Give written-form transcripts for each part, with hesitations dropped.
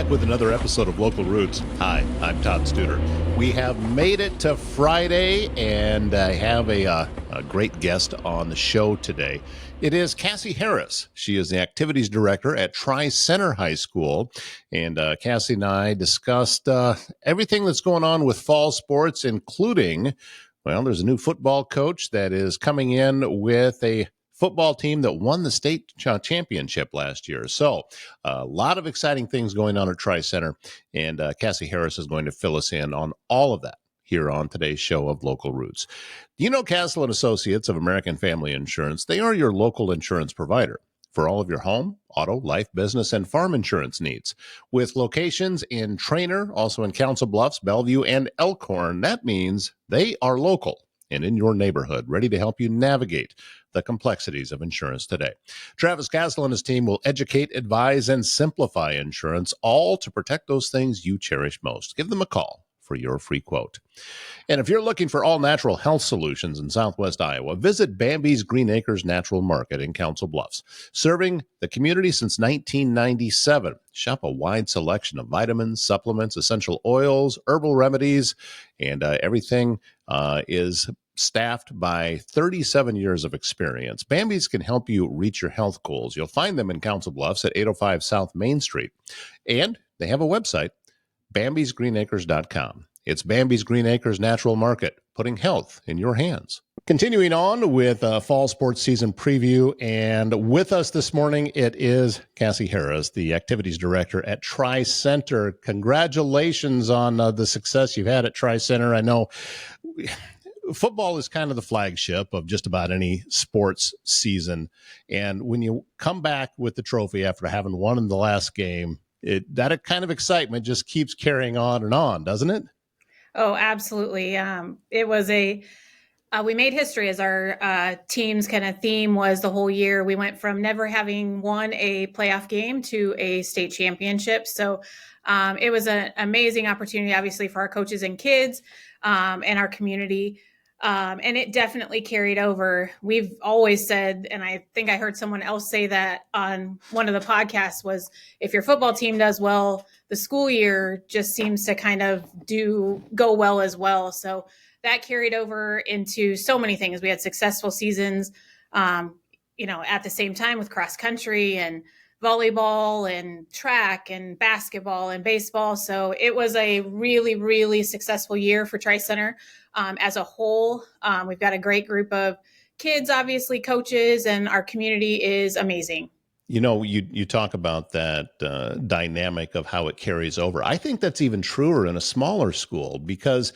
back with another episode of Local Roots. Hi, I'm Todd Studer. We have made it to Friday, and I have a great guest on the show today. It is Cassie Harris. She is the activities director at TriCenter High School, and Cassie and I discussed everything that's going on with fall sports, including, well, there's a new football coach that is coming in with a football team that won the state championship last year. So a lot of exciting things going on at TriCenter, and Cassie Harris is going to fill us in on all of that here on today's show of Local Roots. You know, Castle and Associates of American Family Insurance, they are your local insurance provider for all of your home, auto, life, business, and farm insurance needs. With locations in Trainer, also in Council Bluffs, Bellevue, and Elkhorn, that means they are local and in your neighborhood, ready to help you navigate the complexities of insurance today. Travis Castle and his team will educate, advise, and simplify insurance, all to protect those things you cherish most. Give them a call for your free quote. And if you're looking for all-natural health solutions in Southwest Iowa, visit Bambi's Green Acres Natural Market in Council Bluffs. Serving the community since 1997. Shop a wide selection of vitamins, supplements, essential oils, herbal remedies, and everything is staffed by 37 years of experience. Bambi's can help you reach your health goals. You'll find them in Council Bluffs at 805 South Main Street. And they have a website, bambisgreenacres.com. It's Bambi's Green Acres Natural Market, putting health in your hands. Continuing on with a fall sports season preview, and with us this morning, it is Cassie Harris, the activities director at TriCenter. Congratulations on the success you've had at TriCenter. I know football is kind of the flagship of just about any sports season. And when you come back with the trophy after having won in the last game, that kind of excitement just keeps carrying on, doesn't it? Oh, absolutely. It was we made history as our team's kind of theme was the whole year. We went from never having won a playoff game to a state championship. So it was an amazing opportunity, obviously, for our coaches and kids and our community. And it definitely carried over. We've always said, and I think I heard someone else say that on one of the podcasts, was if your football team does well, the school year just seems to kind of go well as well. So that carried over into so many things. We had successful seasons, at the same time with cross country and volleyball and track and basketball and baseball. So it was a really, really successful year for TriCenter as a whole. We've got a great group of kids, obviously coaches, and our community is amazing. You know, you talk about that dynamic of how it carries over. I think that's even truer in a smaller school because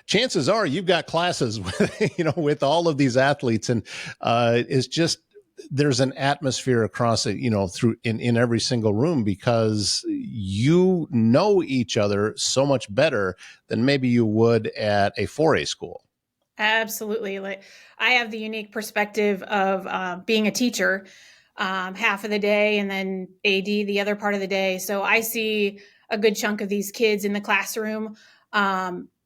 chances are you've got classes with all of these athletes, and it's just there's an atmosphere across it, through in every single room because you know each other so much better than maybe you would at a 4A school. Absolutely. Like I have the unique perspective of being a teacher half of the day and then AD the other part of the day. So I see a good chunk of these kids in the classroom.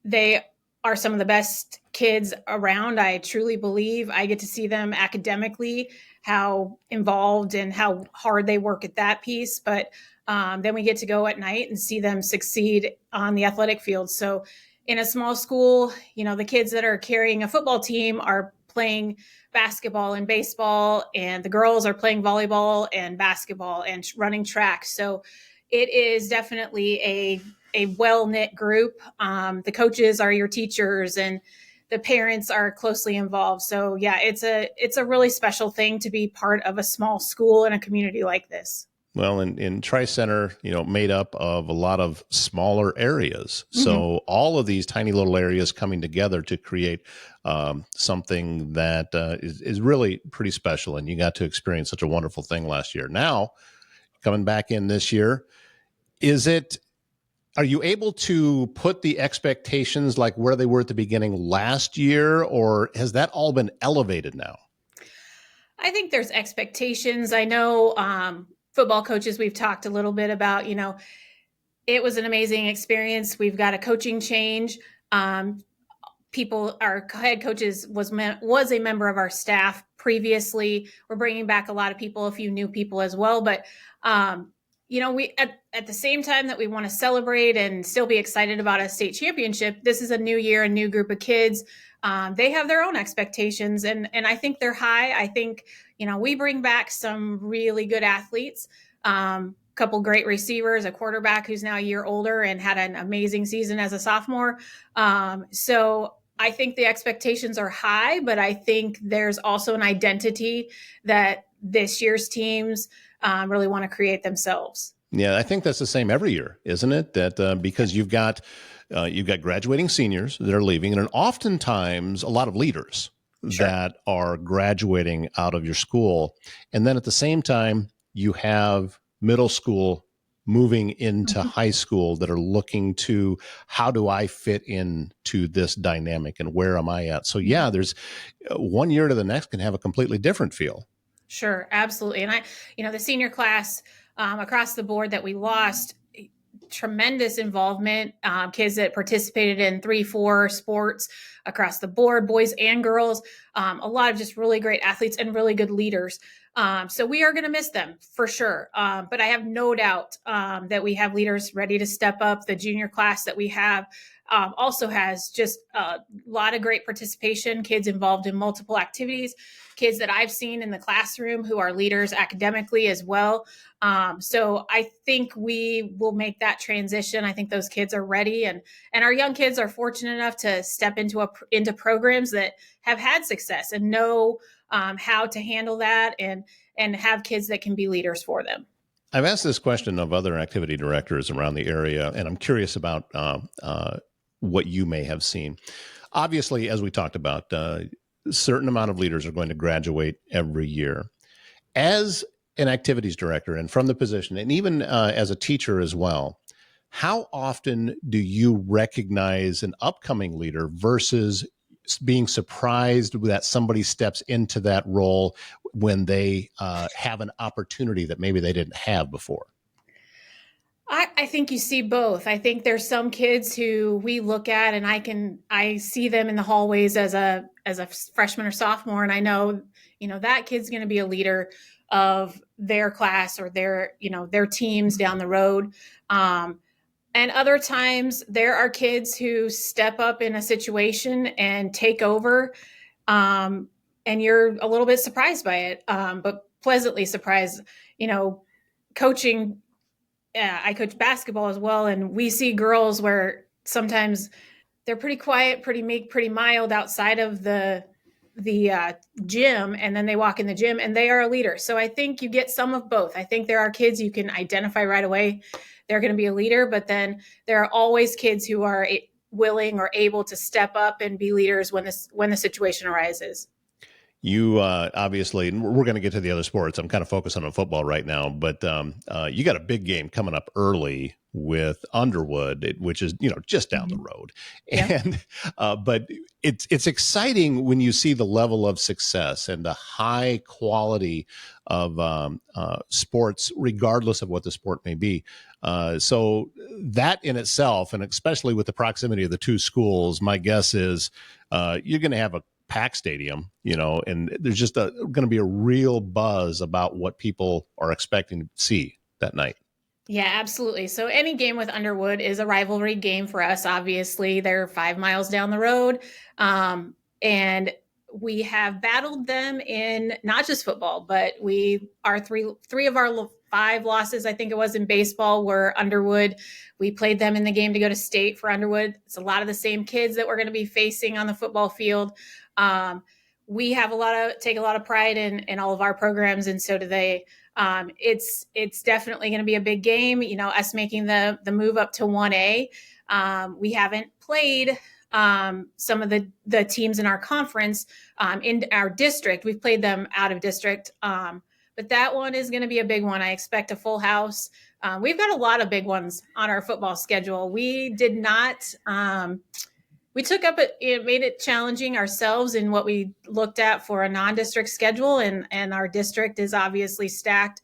They are some of the best kids around. I truly believe I get to see them academically, how involved and how hard they work at that piece. But then we get to go at night and see them succeed on the athletic field. So in a small school, the kids that are carrying a football team are playing basketball and baseball, and the girls are playing volleyball and basketball and running track. So it is definitely a well-knit group. The coaches are your teachers and the parents are closely involved. So yeah, it's a really special thing to be part of a small school in a community like this. Well, in TriCenter, made up of a lot of smaller areas. Mm-hmm. So all of these tiny little areas coming together to create something that is really pretty special. And you got to experience such a wonderful thing last year. Now, coming back in this year, are you able to put the expectations like where they were at the beginning last year, or has that all been elevated now? I think there's expectations. I know football coaches, we've talked a little bit about, it was an amazing experience. We've got a coaching change. Our head coaches was a member of our staff previously. We're bringing back a lot of people, a few new people as well. But, we at the same time that we want to celebrate and still be excited about a state championship, this is a new year, a new group of kids. They have their own expectations, and I think they're high. I think we bring back some really good athletes. Couple great receivers, a quarterback who's now a year older and had an amazing season as a sophomore. So I think the expectations are high, but I think there's also an identity that this year's teams really want to create themselves. Yeah, I think that's the same every year, isn't it? That because you've got graduating seniors that are leaving, and oftentimes a lot of leaders Sure. that are graduating out of your school, and then at the same time you have middle school moving into high school that are looking to, how do I fit into this dynamic and where am I at? So yeah, there's one year to the next can have a completely different feel. Sure, absolutely. And the senior class across the board that we lost, tremendous involvement, kids that participated in 3-4 sports across the board, boys and girls, a lot of just really great athletes and really good leaders. So we are going to miss them for sure. But I have no doubt that we have leaders ready to step up. The junior class that we have also has just a lot of great participation, kids involved in multiple activities, kids that I've seen in the classroom who are leaders academically as well. So I think we will make that transition. I think those kids are ready, and our young kids are fortunate enough to step into programs that have had success and know how to handle that and have kids that can be leaders for them. I've asked this question of other activity directors around the area, and I'm curious about what you may have seen. Obviously, as we talked about, a certain amount of leaders are going to graduate every year. As an activities director and from the position, and even as a teacher as well, how often do you recognize an upcoming leader versus being surprised that somebody steps into that role when they have an opportunity that maybe they didn't have before? I think you see both. I think there's some kids who we look at and I see them in the hallways as a freshman or sophomore, and I know, that kid's going to be a leader of their class or their teams down the road. And other times there are kids who step up in a situation and take over, and you're a little bit surprised by it, but pleasantly surprised. Coaching, I coach basketball as well, and we see girls where sometimes they're pretty quiet, pretty meek, pretty mild outside of the gym, and then they walk in the gym and they are a leader. So I think you get some of both. I think there are kids you can identify right away they're going to be a leader, but then there are always kids who are willing or able to step up and be leaders when the situation arises. You obviously, and we're going to get to the other sports. I'm kind of focusing on football right now, but you got a big game coming up early with Underwood, which is just down the road. Yeah. And but it's exciting when you see the level of success and the high quality of sports, regardless of what the sport may be. So that in itself, and especially with the proximity of the two schools, my guess is you're going to have a packed stadium, and there's just going to be a real buzz about what people are expecting to see that night. Yeah, absolutely. So any game with Underwood is a rivalry game for us. Obviously, they're 5 miles down the road. And we have battled them in not just football, but three of our 5 losses, I think it was, in baseball were Underwood. We played them in the game to go to state for Underwood. It's a lot of the same kids that we're going to be facing on the football field. We take a lot of pride in all of our programs, and so do they. It's definitely going to be a big game. Us making the move up to 1A. We haven't played some of the teams in our conference in our district. We've played them out of district, but that one is going to be a big one. I expect a full house. We've got a lot of big ones on our football schedule. We did not. We took up it made it challenging ourselves in what we looked at for a non-district schedule, and our district is obviously stacked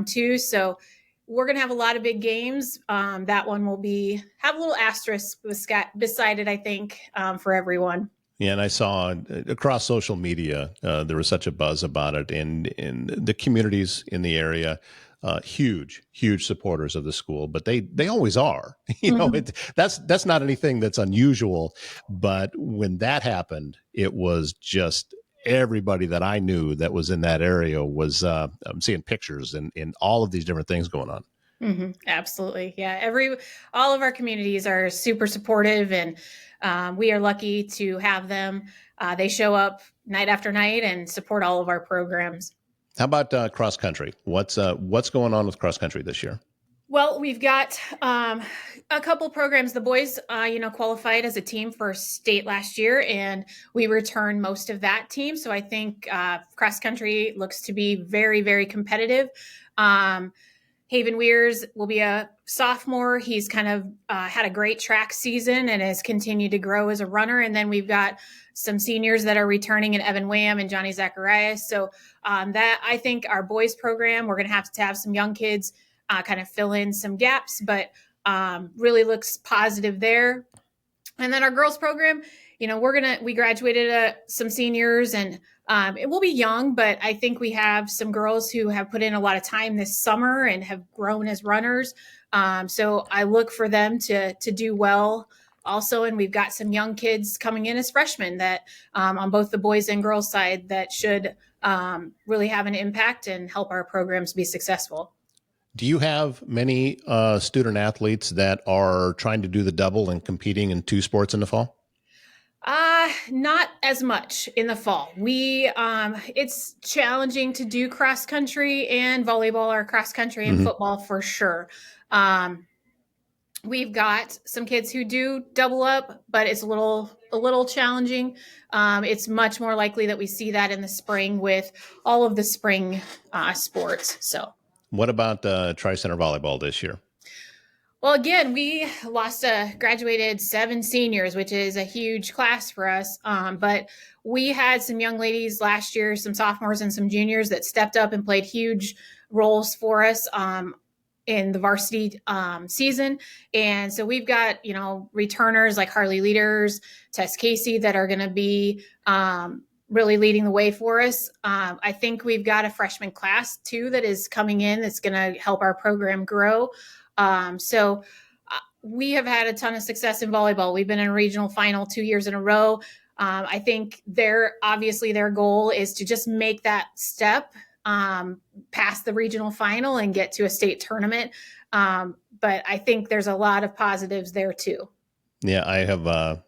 too. So we're going to have a lot of big games. That one will have a little asterisk beside it, I think, for everyone. Yeah, and I saw across social media there was such a buzz about it in the communities in the area. huge supporters of the school, but they always are. Mhm. That's not anything that's unusual. But when that happened, it was just everybody that I knew that was in that area was I'm seeing pictures and in all of these different things going on. Absolutely. Yeah. All of our communities are super supportive, and we are lucky to have them. They show up night after night and support all of our programs. How about cross country? What's going on with cross country this year? Well, we've got a couple programs. The boys, qualified as a team for state last year, and we returned most of that team. So I think cross country looks to be very, very competitive. Haven Weirs will be a sophomore. He's kind of had a great track season and has continued to grow as a runner. And then we've got some seniors that are returning in Evan Wham and Johnny Zacharias. So that I think our boys program, we're going to have some young kids kind of fill in some gaps, but really looks positive there. And then our girls program, we graduated some seniors, and it will be young, but I think we have some girls who have put in a lot of time this summer and have grown as runners. So I look for them to do well also. And we've got some young kids coming in as freshmen that on both the boys and girls side that should really have an impact and help our programs be successful. Do you have many student athletes that are trying to do the double and competing in two sports in the fall? Not as much in the fall. It's challenging to do cross country and volleyball, or cross country and football for sure. We've got some kids who do double up, but it's a little challenging. It's much more likely that we see that in the spring with all of the spring sports. So. What about TriCenter volleyball this year? Well, again, we graduated 7 seniors, which is a huge class for us. But we had some young ladies last year, some sophomores and some juniors that stepped up and played huge roles for us in the varsity season. And so we've got, returners like Harley Leaders, Tess Casey that are going to be really leading the way for us. I think we've got a freshman class too that is coming in that's going to help our program grow. So we have had a ton of success in volleyball. We've been in a regional final 2 years in a row. I think their goal is to just make that step past the regional final and get to a state tournament. But I think there's a lot of positives there too. Yeah, I have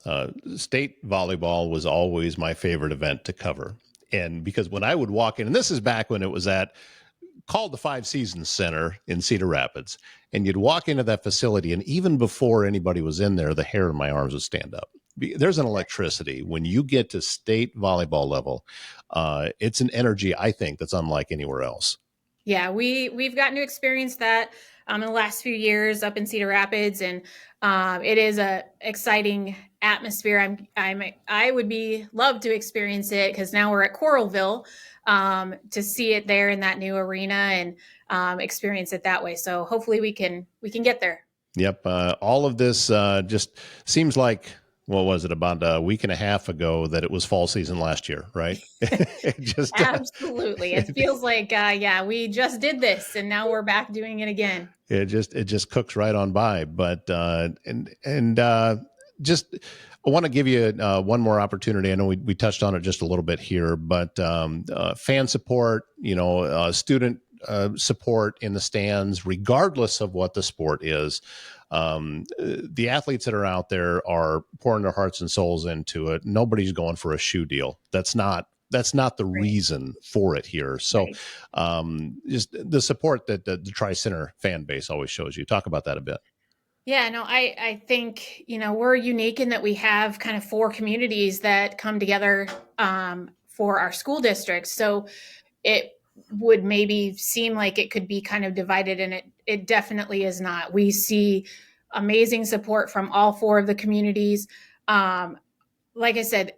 state volleyball was always my favorite event to cover. And because when I would walk in, and this is back when it was called the Five Seasons Center in Cedar Rapids, and you'd walk into that facility, and even before anybody was in there, the hair on my arms would stand up. There's an electricity when you get to state volleyball level. It's an energy, I think, that's unlike anywhere else. Yeah, we've gotten to experience that in the last few years up in Cedar Rapids, and it is a exciting atmosphere. I would love to experience it because now we're at Coralville to see it there in that new arena and experience it that way. So hopefully we can get there. Yep, all of this just seems like. What was it, about a week and a half ago that it was fall season last year, right? Absolutely. It feels like, we just did this and now we're back doing it again. It just cooks right on by. But, just, I want to give you one more opportunity. I know we touched on it just a little bit here, but fan support, student support in the stands, regardless of what the sport is. The athletes that are out there are pouring their hearts and souls into it. Nobody's going for a shoe deal. That's not the reason for it here. So, just the support that the TriCenter fan base always shows you. Talk about that a bit. Yeah, no, I think, we're unique in that we have kind of 4 communities that come together for our school districts. So it would maybe seem like it could be kind of divided, and it definitely is not. We see amazing support from all 4 of the communities. Like I said,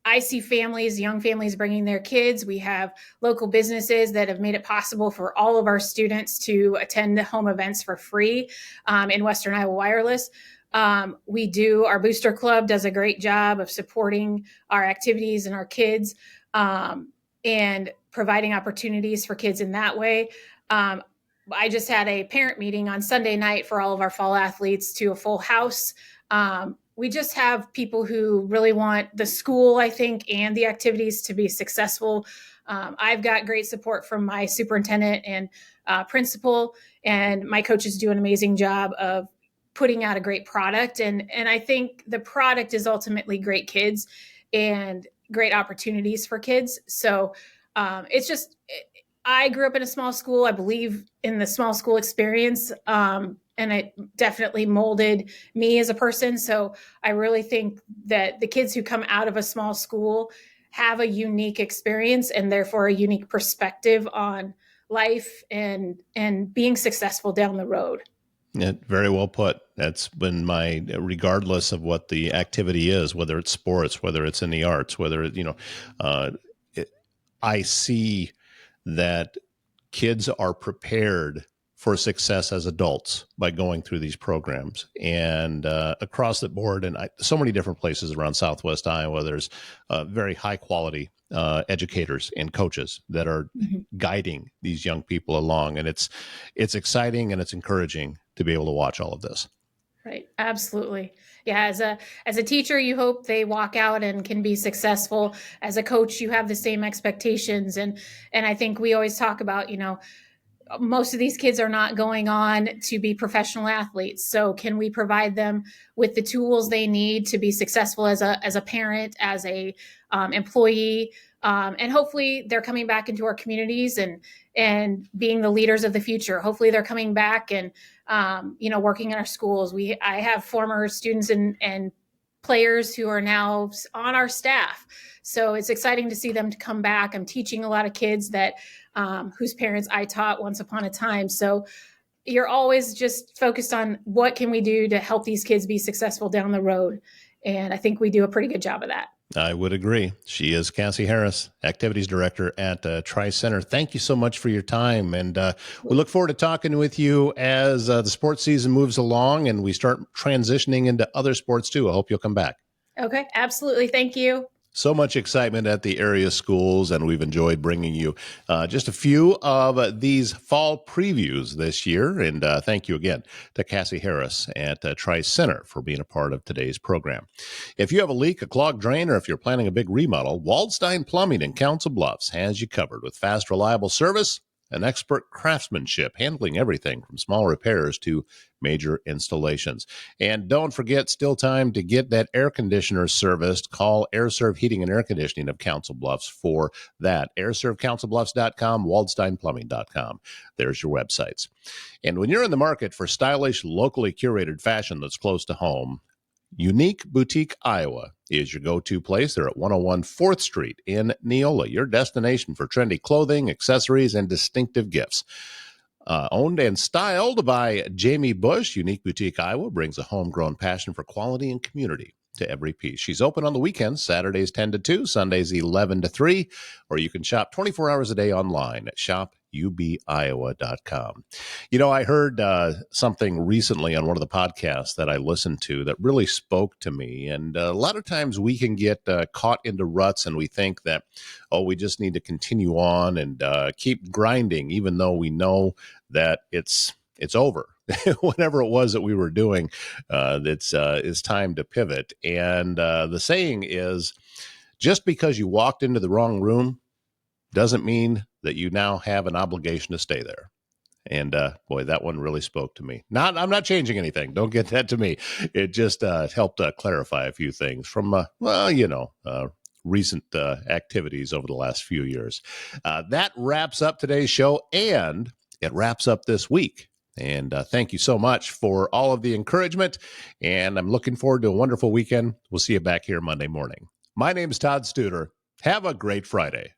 I see young families bringing their kids. We have local businesses that have made it possible for all of our students to attend home events for free in Western Iowa Wireless. Our booster club does a great job of supporting our activities and our kids and providing opportunities for kids in that way. I just had a parent meeting on Sunday night for all of our fall athletes to a full house. We just have people who really want the school, I think, and the activities to be successful. I've got great support from my superintendent and principal, and my coaches do an amazing job of putting out a great product. And I think the product is ultimately great kids and great opportunities for kids. So it's just, I grew up in a small school. I believe in the small school experience. And it definitely molded me as a person. So I really think that the kids who come out of a small school have a unique experience and therefore a unique perspective on life and being successful down the road. Yeah, very well put. That's been my, regardless of what the activity is, whether it's sports, whether it's in the arts, whether it, I see that kids are prepared for success as adults by going through these programs, and across the board, and so many different places around Southwest Iowa, there's very high quality educators and coaches that are guiding these young people along, and it's exciting and it's encouraging to be able to watch all of this. Right. Absolutely. Yeah. As a teacher, you hope they walk out and can be successful. As a coach, you have the same expectations. And I think we always talk about, most of these kids are not going on to be professional athletes. So can we provide them with the tools they need to be successful as a parent, as a employee, and hopefully they're coming back into our communities and being the leaders of the future. Hopefully they're coming back and working in our schools. I have former students and players who are now on our staff. So it's exciting to see them to come back. I'm teaching a lot of kids that whose parents I taught once upon a time. So you're always just focused on what can we do to help these kids be successful down the road. And I think we do a pretty good job of that. I would agree. She is Cassie Harris, Activities Director at TriCenter. Thank you so much for your time. And we look forward to talking with you as the sports season moves along and we start transitioning into other sports too. I hope you'll come back. Okay, absolutely. Thank you. So much excitement at the area schools, and we've enjoyed bringing you just a few of these fall previews this year. And thank you again to Cassie Harris at TriCenter for being a part of today's program. If you have a leak, a clogged drain, or if you're planning a big remodel, Waldstein Plumbing in Council Bluffs has you covered with fast, reliable service and expert craftsmanship, handling everything from small repairs to major installations. And don't forget, still time to get that air conditioner serviced. Call AirServe Heating and Air Conditioning of Council Bluffs for that. AirServeCouncilBluffs.com, WaldsteinPlumbing.com. There's your websites. And when you're in the market for stylish, locally curated fashion that's close to home, Unique Boutique Iowa is your go-to place. They're at 101 4th Street in Neola, your destination for trendy clothing, accessories, and distinctive gifts. Owned and styled by Jamie Bush, Unique Boutique Iowa brings a homegrown passion for quality and community to every piece. She's open on the weekends, Saturdays 10 to 2, Sundays 11 to 3, or you can shop 24 hours a day online at shopubiiowa.com. I heard something recently on one of the podcasts that I listened to that really spoke to me. And a lot of times we can get caught into ruts and we think that, we just need to continue on and keep grinding, even though we know that it's over. Whatever it was that we were doing, it's time to pivot. And the saying is, just because you walked into the wrong room doesn't mean that you now have an obligation to stay there. And boy, that one really spoke to me. I'm not changing anything. Don't get that to me. It just helped clarify a few things from, recent activities over the last few years. That wraps up today's show, and it wraps up this week. And thank you so much for all of the encouragement. And I'm looking forward to a wonderful weekend. We'll see you back here Monday morning. My name is Todd Studer. Have a great Friday.